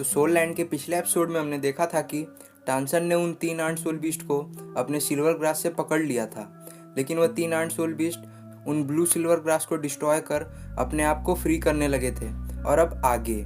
तो soul land के पिछले एपिसोड में हमने देखा था कि टांसन ने उन 3 आर्ट सोल बीस्ट को अपने सिल्वर ग्रास से पकड़ लिया था, लेकिन वह 3 आर्ट सोल बीस्ट उन ब्लू सिल्वर ग्रास को डिस्ट्रॉय कर अपने आप को फ्री करने लगे थे। और अब आगे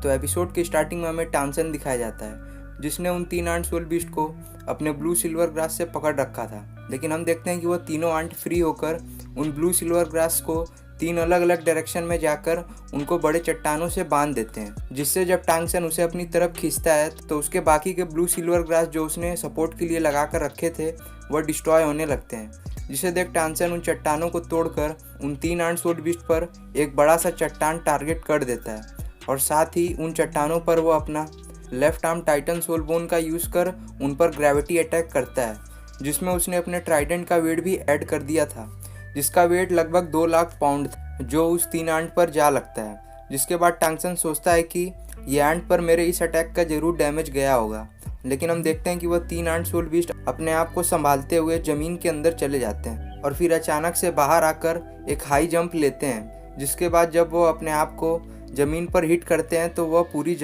तो एपिसोड के स्टार्टिंग में हमें टांसन दिखाया जाता है जिसने उन 3 आर्ट सोल बीस्ट को अपने ब्लू सिल्वर ग्रास से पकड़ रखा था, लेकिन हम देखते हैं कि वह तीनों आंट फ्री होकर उन ब्लू सिल्वर ग्रास को 3 अलग अलग डायरेक्शन में जाकर उनको बड़े चट्टानों से बांध देते हैं, जिससे जब टांगसन उसे अपनी तरफ खींचता है तो उसके बाकी के ब्लू सिल्वर ग्रास जो उसने सपोर्ट के लिए लगा कर रखे थे वह डिस्ट्रॉय होने लगते हैं। जिसे देख टांगसन उन चट्टानों को तोड़कर उन 3 आर्ट सोल बीस्ट पर एक बड़ा सा चट्टान टारगेट कर देता है और साथ ही उन चट्टानों पर वो अपना left arm titan soul bone का यूज़ कर उन पर ग्रेविटी अटैक करता है, जिसमें उसने अपने ट्राइडेंट का वेट भी ऐड कर दिया था, जिसका वेट लगभग 2 लाख पाउंड था जो उस 3 आंट पर जा लगता है। जिसके बाद टांगसन सोचता है कि ये आंट पर मेरे इस अटैक का जरूर डैमेज गया होगा, लेकिन हम देखते हैं कि वह 3 आंट सोल बीस्ट अपने आप को संभालते हुए ज़मीन के अंदर चले जाते हैं और फिर अचानक से बाहर आकर एक हाई जंप लेते हैं। जिसके बाद जब वो अपने आप को ज़मीन पर हिट करते हैं तो वह पूरी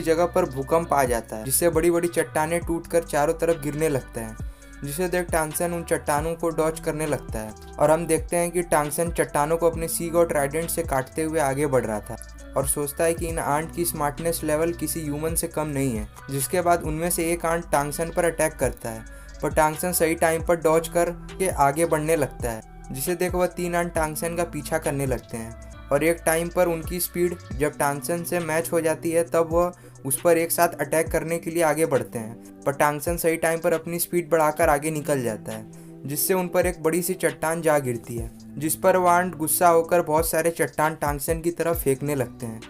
जगह पर भूकंप आ जाता है, जिससे बड़ी बड़ी चट्टानें टूटकर चारों तरफ गिरने लगते हैं। जिसे देख टांगसन उन चट्टानों को डॉच करने लगता है और हम देखते हैं कि टांगसन चट्टानों को अपने सी गॉड ट्राइडेंट से काटते हुए आगे बढ़ रहा था और सोचता है कि इन आंट की स्मार्टनेस लेवल किसी ह्यूमन से कम नहीं है। जिसके बाद उनमें से एक आंट टांगसन पर अटैक करता है, पर टांगसन सही टाइम पर डॉच करके आगे बढ़ने लगता है। जिसे देख वह 3 आंट टांगसन का पीछा करने लगते हैं और एक टाइम पर उनकी स्पीड जब टांगसन से मैच हो जाती है तब वह उस पर एक साथ अटैक करने के लिए आगे बढ़ते हैं, पर टांगसन सही टाइम पर अपनी स्पीड बढ़ाकर आगे निकल जाता है, जिससे उन पर एक बड़ी सी चट्टान जा गिरती है, जिस पर वह आंट गुस्सा होकर बहुत सारे चट्टान टांगसन की तरफ फेंकने लगते हैं।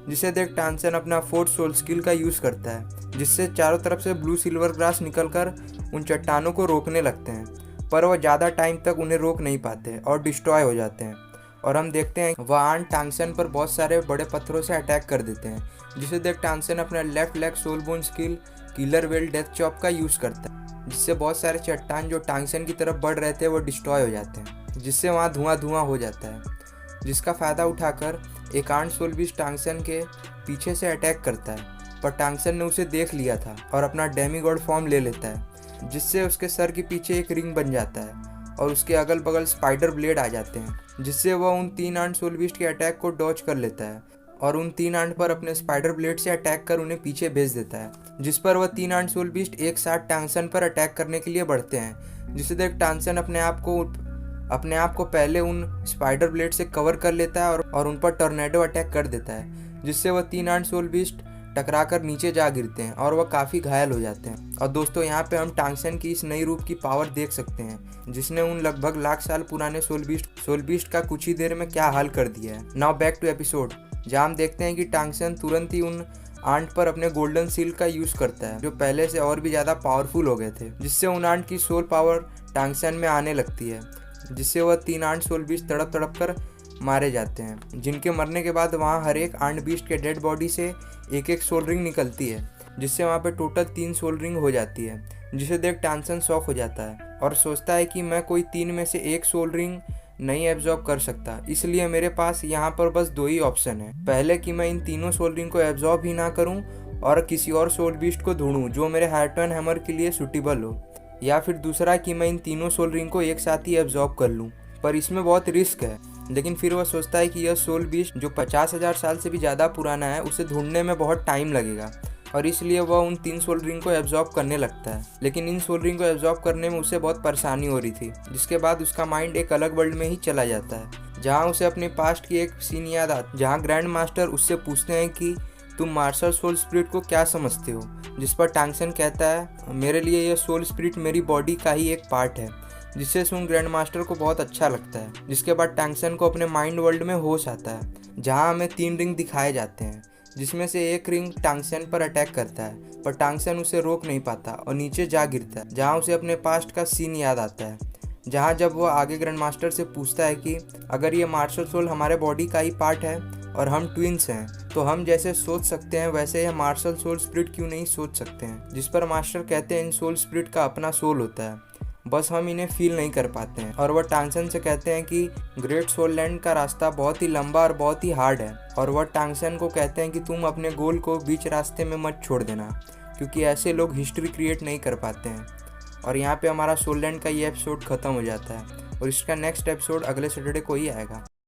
जिसे देख टांगसन अपना 4th सोल स्किल का यूज़ करता है, जिससे चारों तरफ से ब्लू सिल्वर ग्रास निकलकर उन चट्टानों को रोकने लगते हैं, पर वह ज़्यादा टाइम तक उन्हें रोक नहीं पाते और डिस्ट्रॉय हो जाते हैं। और हम देखते हैं वह आंट टांगसन पर बहुत सारे बड़े पत्थरों से अटैक कर देते हैं। जिसे देख टांगसन अपना left leg soul bone skill killer whale death chop का यूज़ करता है, जिससे बहुत सारे चट्टान जो टांगसन की तरफ बढ़ रहे थे वो डिस्ट्रॉय हो जाते हैं, जिससे वहाँ धुआं हो जाता है। जिसका फ़ायदा उठाकर एक आंट सोल बीस्ट टांगसन के पीछे से अटैक करता है, पर टांगसन ने उसे देख लिया था और अपना डेमीगॉड फॉर्म ले लेता है, जिससे उसके सर के पीछे एक रिंग बन जाता है और उसके अगल बगल स्पाइडर ब्लेड आ जाते हैं, जिससे वह उन 3 आंट सोल बीस्ट के अटैक को डॉच कर लेता है और उन 3 आंट पर अपने स्पाइडर ब्लेड से अटैक कर उन्हें पीछे भेज देता है। जिस पर वह 3 आंट सोल बीस्ट एक साथ टांगसन पर अटैक करने के लिए बढ़ते हैं। जिसे देख टांगसन अपने आप को पहले उन स्पाइडर ब्लेड से कवर कर लेता है और उन पर टॉर्नेडो अटैक कर देता है, जिससे वह 3 आंट सोल बीस्ट टकराकर नीचे जा गिरते हैं और वह काफ़ी घायल हो जाते हैं। और दोस्तों यहाँ पे हम टांगसन की इस नई रूप की पावर देख सकते हैं, जिसने उन लगभग लाख साल पुराने सोल बीस्ट का कुछ ही देर में क्या हाल कर दिया है। नाउ बैक टू एपिसोड, जहाँ हम देखते हैं कि टांगसन तुरंत ही उन आंट पर अपने गोल्डन सील का यूज़ करता है, जो पहले से और भी ज़्यादा पावरफुल हो गए थे, जिससे उन आंट की सोल पावर टांगसन में आने लगती है, जिससे वह 3 आंट सोल बीस्ट तड़प कर मारे जाते हैं, जिनके मरने के बाद वहाँ हर एक आंट बीस्ट के डेड बॉडी से एक एक सोल रिंग निकलती है, जिससे वहाँ पे टोटल 3 सोल रिंग हो जाती है। जिसे देख टांगसन शॉक हो जाता है और सोचता है कि मैं कोई 3 में से एक सोल रिंग नहीं एब्जॉर्ब कर सकता, इसलिए मेरे पास यहाँ पर बस 2 ही ऑप्शन है। पहले कि मैं इन तीनों सोल रिंग को एब्जॉर्ब ही ना करूँ और किसी और सोल बीस्ट को ढूंढूँ जो मेरे हार्टन हैमर के लिए सूटेबल हो, या फिर दूसरा कि मैं इन तीनों सोल रिंग को एक साथ ही एब्जॉर्ब कर लूँ, पर इसमें बहुत रिस्क है। लेकिन फिर वह सोचता है कि यह सोल बीस्ट जो 50,000 साल से भी ज़्यादा पुराना है उसे ढूंढने में बहुत टाइम लगेगा, और इसलिए वह उन 3 सोल रिंग को एब्जॉर्ब करने लगता है। लेकिन इन सोल रिंग को एब्जॉर्ब करने में उसे बहुत परेशानी हो रही थी, जिसके बाद उसका माइंड एक अलग वर्ल्ड में ही चला जाता है, जहाँ उसे अपने पास्ट की एक सीन याद आती है, जहाँ ग्रैंड मास्टर उससे पूछते हैं कि तुम मार्शल सोल स्पिरिट को क्या समझते हो। जिस पर टांगसन कहता है मेरे लिए यह सोल स्पिरिट मेरी बॉडी का ही एक पार्ट है, जिससे सुन ग्रैंड मास्टर को बहुत अच्छा लगता है। जिसके बाद टांगसन को अपने माइंड वर्ल्ड में होश आता है, जहाँ हमें 3 रिंग दिखाए जाते हैं, जिसमें से एक रिंग टांगसन पर अटैक करता है, पर टांगसन उसे रोक नहीं पाता और नीचे जा गिरता है, जहाँ उसे अपने पास्ट का सीन याद आता है, जहाँ जब वो आगे ग्रैंड मास्टर से पूछता है कि अगर ये मार्शल सोल हमारे बॉडी का ही पार्ट है और हम ट्विंस हैं, तो हम जैसे सोच सकते हैं वैसे यह मार्शल सोल स्पिरिट क्यों नहीं सोच सकते हैं। जिस पर मास्टर कहते हैं इन सोल स्पिरिट का अपना सोल होता है बस हम इन्हें फील नहीं कर पाते हैं। और वह टांगसन से कहते हैं कि ग्रेट सोल लैंड का रास्ता बहुत ही लंबा और बहुत ही हार्ड है, और वह टांगसन को कहते हैं कि तुम अपने गोल को बीच रास्ते में मत छोड़ देना, क्योंकि ऐसे लोग हिस्ट्री क्रिएट नहीं कर पाते हैं। और यहाँ पे हमारा सोल लैंड का ये एपिसोड ख़त्म हो जाता है, और इसका नेक्स्ट एपिसोड अगले सैटरडे को ही आएगा।